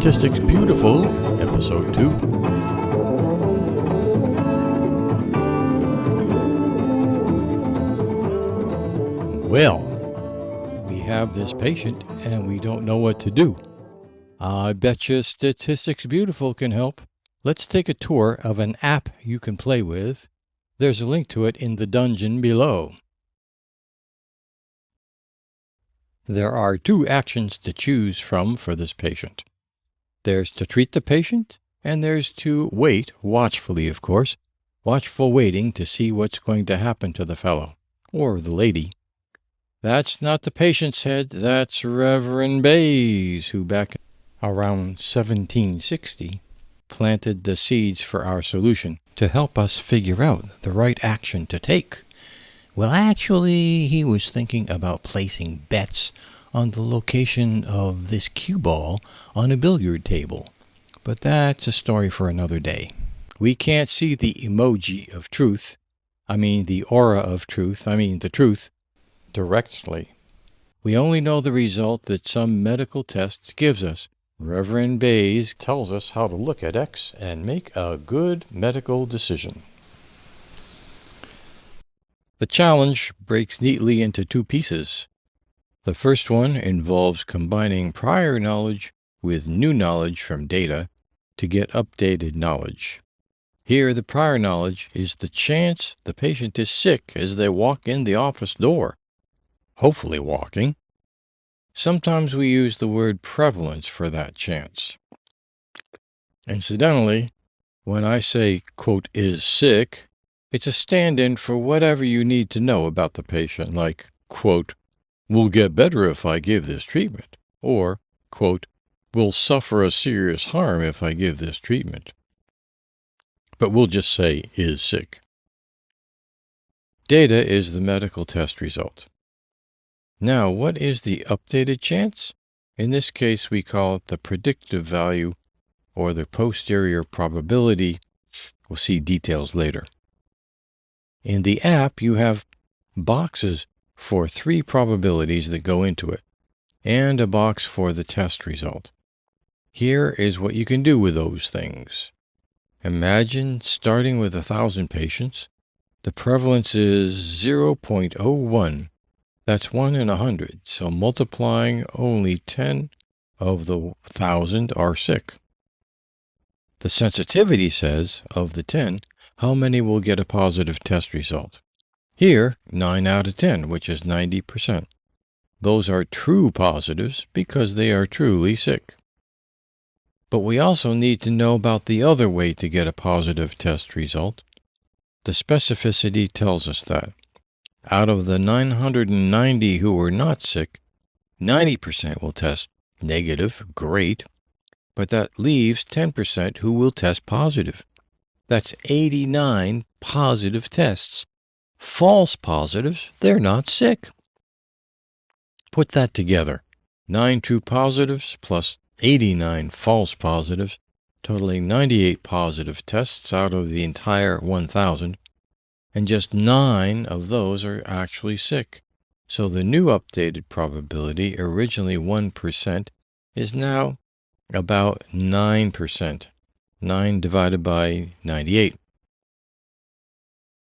Statistics Beautiful, Episode 2. Well, we have this patient and we don't know what to do. I bet you Statistics Beautiful can help. Let's take a tour of an app you can play with. There's a link to it in the dungeon below. There are 2 actions to choose from for this patient. There's to treat the patient, and there's to wait, watchfully of course, watchful waiting to see what's going to happen to the fellow, or the lady. That's not the patient's head, that's Reverend Bayes, who back around 1760 planted the seeds for our solution to help us figure out the right action to take. Well, actually, he was thinking about placing bets on the location of this cue ball on a billiard table. But that's a story for another day. We can't see the emoji of truth, the aura of truth, the truth, directly. We only know the result that some medical test gives us. Reverend Bayes tells us how to look at X and make a good medical decision. The challenge breaks neatly into 2 pieces. The first one involves combining prior knowledge with new knowledge from data to get updated knowledge. Here, the prior knowledge is the chance the patient is sick as they walk in the office door. Hopefully walking. Sometimes we use the word prevalence for that chance. Incidentally, when I say, quote, is sick, it's a stand-in for whatever you need to know about the patient, like, quote, will get better if I give this treatment, or, quote, will suffer a serious harm if I give this treatment. But we'll just say is sick. Data is the medical test result. Now, what is the updated chance? In this case, we call it the predictive value or the posterior probability. We'll see details later. In the app, you have boxes for 3 probabilities that go into it, and a box for the test result. Here is what you can do with those things. Imagine starting with 1,000 patients. The prevalence is 0.01. That's 1 in 100, so multiplying only 10 of the 1,000 are sick. The sensitivity says, of the 10, how many will get a positive test result? Here, 9 out of 10, which is 90%. Those are true positives because they are truly sick. But we also need to know about the other way to get a positive test result. The specificity tells us that. Out of the 990 who were not sick, 90% will test negative, great, but that leaves 10% who will test positive. That's 89 positive tests. False positives, they're not sick. Put that together. 9 true positives plus 89 false positives, totaling 98 positive tests out of the entire 1,000, and just 9 of those are actually sick. So the new updated probability, originally 1%, is now about 9%. 9 divided by 98.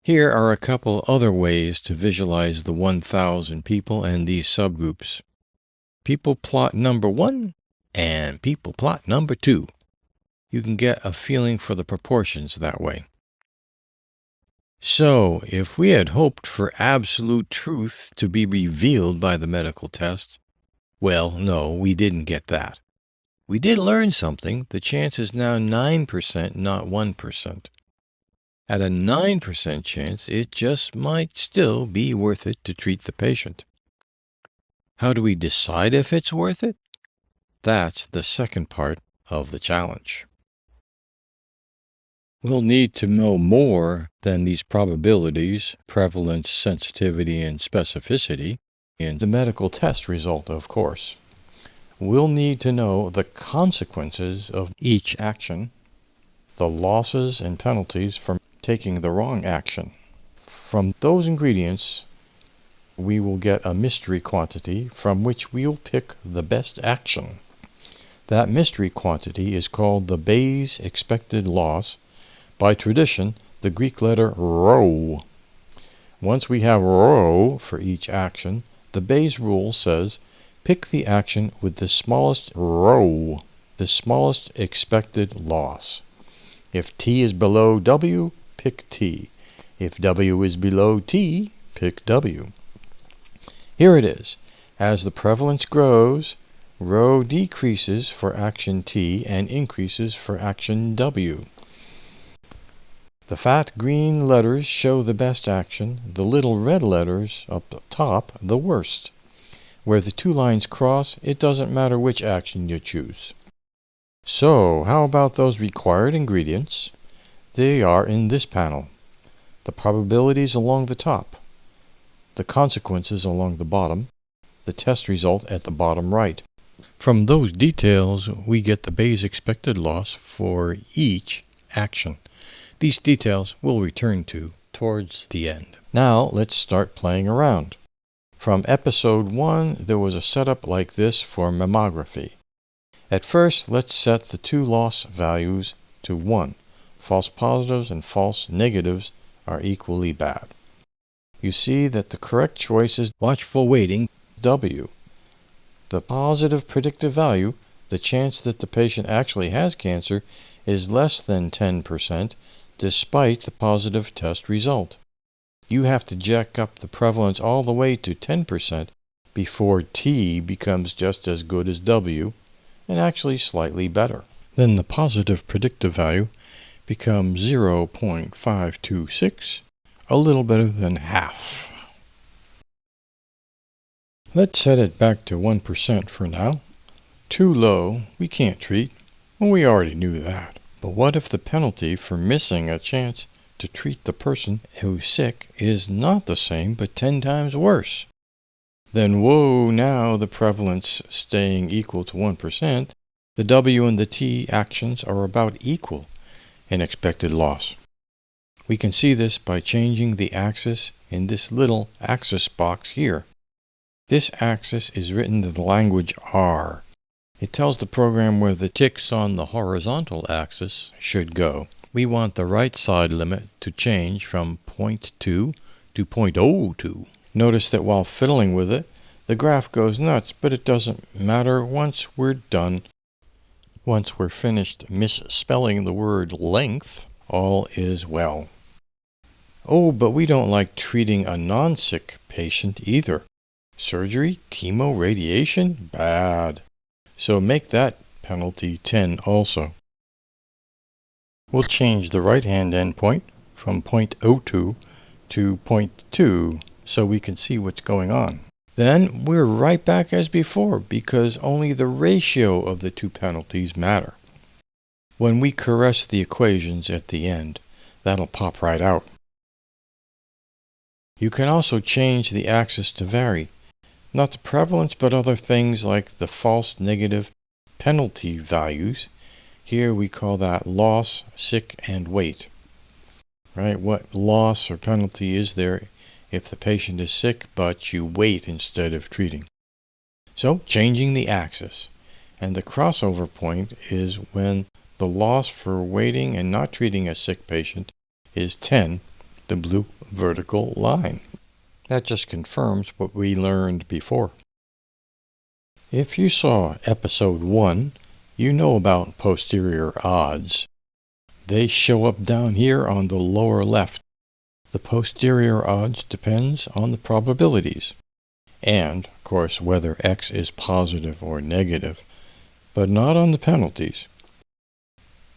Here are a couple other ways to visualize the 1,000 people and these subgroups. People plot number 1 and people plot number 2. You can get a feeling for the proportions that way. So, if we had hoped for absolute truth to be revealed by the medical test, well, no, we didn't get that. We did learn something. The chance is now 9%, not 1%. At a 9% chance, it just might still be worth it to treat the patient. How do we decide if it's worth it? That's the second part of the challenge. We'll need to know more than these probabilities, prevalence, sensitivity, and specificity, in the medical test result, of course. We'll need to know the consequences of each action, the losses and penalties from taking the wrong action. From those ingredients, we will get a mystery quantity from which we'll pick the best action. That mystery quantity is called the Bayes expected loss, by tradition the Greek letter rho. Once we have rho for each action, the Bayes rule says pick the action with the smallest rho, the smallest expected loss. If t is below w, pick t. If w is below t, pick w. Here it is. As the prevalence grows, rho decreases for action t and increases for action w. The fat green letters show the best action, the little red letters up top the worst. Where the two lines cross, it doesn't matter which action you choose. So, how about those required ingredients? They are in this panel. The probabilities along the top, the consequences along the bottom, the test result at the bottom right. From those details, we get the Bayes expected loss for each action. These details we'll return to towards the end. Now, let's start playing around. From episode 1, there was a setup like this for mammography. At first, let's set the two loss values to 1. False positives and false negatives are equally bad. You see that the correct choice is watchful waiting, W. The positive predictive value, the chance that the patient actually has cancer, is less than 10% despite the positive test result. You have to jack up the prevalence all the way to 10% before T becomes just as good as W, and actually slightly better. Then the positive predictive value becomes 0.526, a little better than half. Let's set it back to 1% for now. Too low, we can't treat. Well, we already knew that. But what if the penalty for missing a chance to treat the person who's sick is not the same but 10 times worse? Then whoa, now the prevalence staying equal to 1%, the W and the T actions are about equal in expected loss. We can see this by changing the axis in this little axis box here. This axis is written in the language R. It tells the program where the ticks on the horizontal axis should go. We want the right side limit to change from 0.2 to 0.02. Notice that while fiddling with it, the graph goes nuts, but it doesn't matter once we're done. Once we're finished misspelling the word length, all is well. Oh, but we don't like treating a non-sick patient either. Surgery, chemo, radiation? Bad. So make that penalty 10 also. We'll change the right-hand endpoint from 0.02 to 0.2 so we can see what's going on. Then we're right back as before because only the ratio of the two penalties matter. When we caress the equations at the end, that'll pop right out. You can also change the axis to vary. Not the prevalence, but other things like the false negative penalty values. Here we call that loss, sick, and wait. Right? What loss or penalty is there if the patient is sick, but you wait instead of treating? So, changing the axis. And the crossover point is when the loss for waiting and not treating a sick patient is 10, the blue vertical line. That just confirms what we learned before. If you saw episode 1, you know about posterior odds. They show up down here on the lower left. The posterior odds depends on the probabilities, and, of course, whether X is positive or negative, but not on the penalties.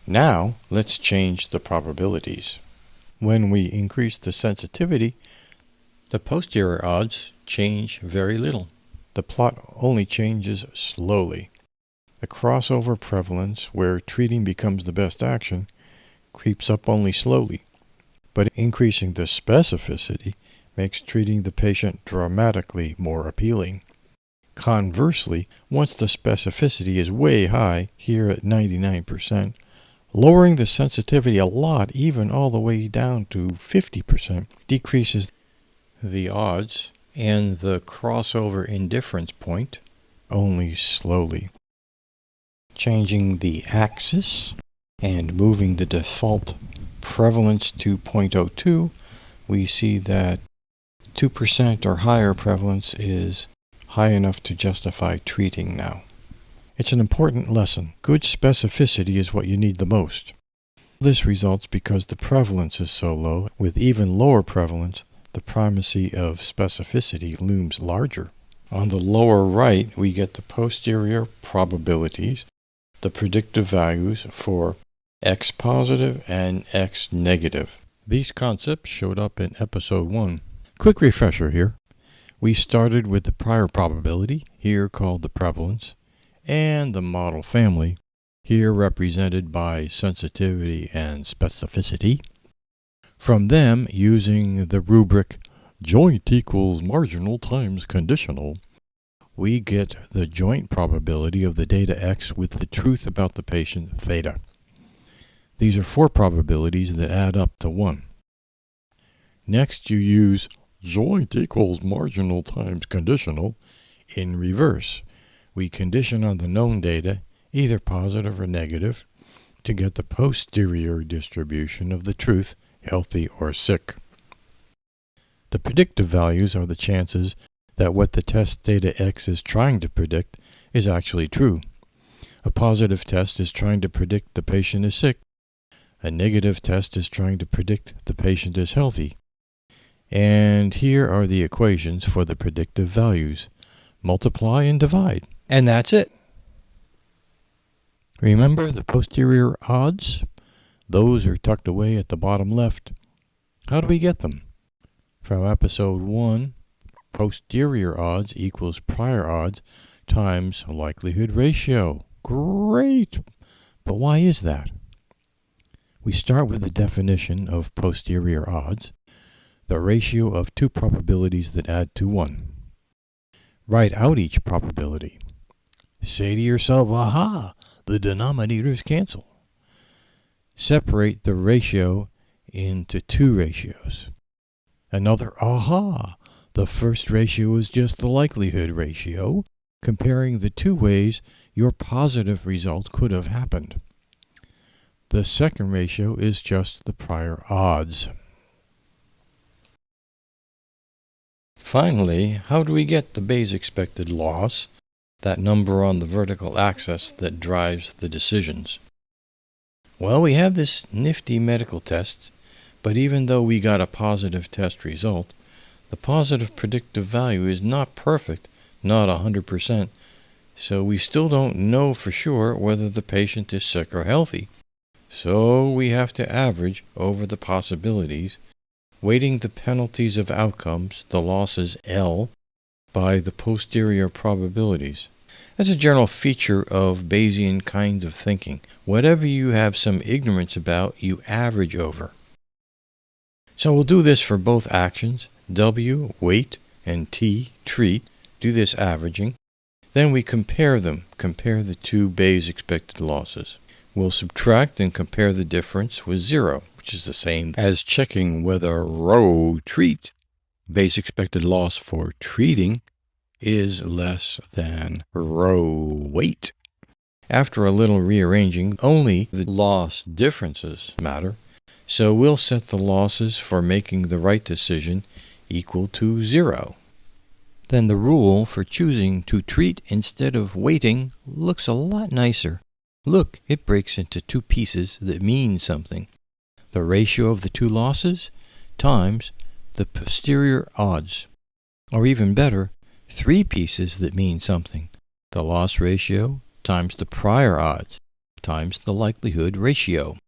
Now, let's change the probabilities. When we increase the sensitivity, the posterior odds change very little. The plot only changes slowly. The crossover prevalence, where treating becomes the best action, creeps up only slowly. But increasing the specificity makes treating the patient dramatically more appealing. Conversely, once the specificity is way high, here at 99%, lowering the sensitivity a lot, even all the way down to 50%, decreases the odds and the crossover indifference point only slowly. changing the axis and moving the default prevalence to 0.02, we see that 2% or higher prevalence is high enough to justify treating now. It's an important lesson. Good specificity is what you need the most. This results because the prevalence is so low. With even lower prevalence, the primacy of specificity looms larger. On the lower right, we get the posterior probabilities, the predictive values for X positive and X negative. These concepts showed up in episode 1. Quick refresher here. We started with the prior probability, here called the prevalence, and the model family, here represented by sensitivity and specificity. From them, using the rubric joint equals marginal times conditional, we get the joint probability of the data X with the truth about the patient theta. These are 4 probabilities that add up to 1. Next, you use joint equals marginal times conditional in reverse. We condition on the known data, either positive or negative, to get the posterior distribution of the truth, healthy or sick. The predictive values are the chances that what the test data X is trying to predict is actually true. A positive test is trying to predict the patient is sick. A negative test is trying to predict the patient is healthy. And here are the equations for the predictive values. Multiply and divide. And that's it. Remember the posterior odds? Those are tucked away at the bottom left. How do we get them? From episode 1, posterior odds equals prior odds times likelihood ratio. Great! But why is that? We start with the definition of posterior odds, the ratio of 2 probabilities that add to 1. Write out each probability. Say to yourself, aha, the denominators cancel. Separate the ratio into 2 ratios. Another aha, the first ratio is just the likelihood ratio, comparing the 2 ways your positive result could have happened. The second ratio is just the prior odds. Finally, how do we get the Bayes expected loss, that number on the vertical axis that drives the decisions? Well, we have this nifty medical test, but even though we got a positive test result, the positive predictive value is not perfect, not 100%, so we still don't know for sure whether the patient is sick or healthy. So we have to average over the possibilities, weighting the penalties of outcomes, the losses L, by the posterior probabilities. That's a general feature of Bayesian kind of thinking. Whatever you have some ignorance about, you average over. So we'll do this for both actions, W, wait, and T, treat, do this averaging. Then we compare them, compare the 2 Bayes expected losses. We'll subtract and compare the difference with 0, which is the same as checking whether rho treat, Bayes expected loss for treating, is less than rho wait. After a little rearranging, only the loss differences matter, so we'll set the losses for making the right decision equal to 0. Then the rule for choosing to treat instead of waiting looks a lot nicer. Look, it breaks into 2 pieces that mean something. The ratio of the 2 losses times the posterior odds. Or even better, 3 pieces that mean something. The loss ratio times the prior odds times the likelihood ratio.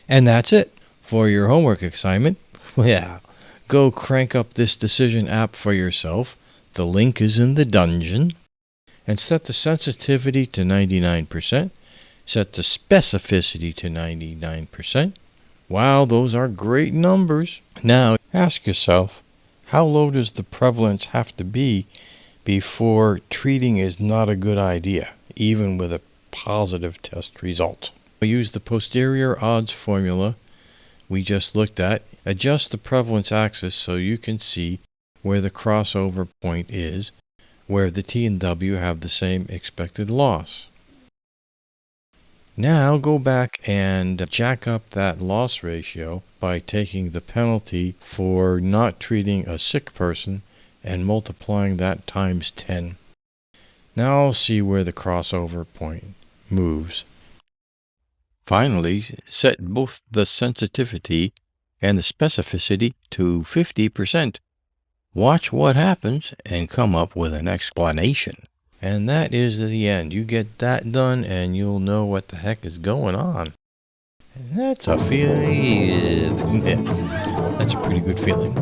And that's it for your homework assignment. Yeah, go crank up this decision app for yourself. The link is in the dungeon. And set the sensitivity to 99%. Set the specificity to 99%. Wow, those are great numbers. Now, ask yourself, how low does the prevalence have to be before treating is not a good idea, even with a positive test result? We use the posterior odds formula we just looked at. Adjust the prevalence axis so you can see where the crossover point is, where the T and W have the same expected loss. Now go back and jack up that loss ratio by taking the penalty for not treating a sick person and multiplying that times 10. Now I'll see where the crossover point moves. Finally, set both the sensitivity and the specificity to 50%. Watch what happens and come up with an explanation. And that is the end. You get that done and you'll know what the heck is going on. And that's a feeling. That's a pretty good feeling.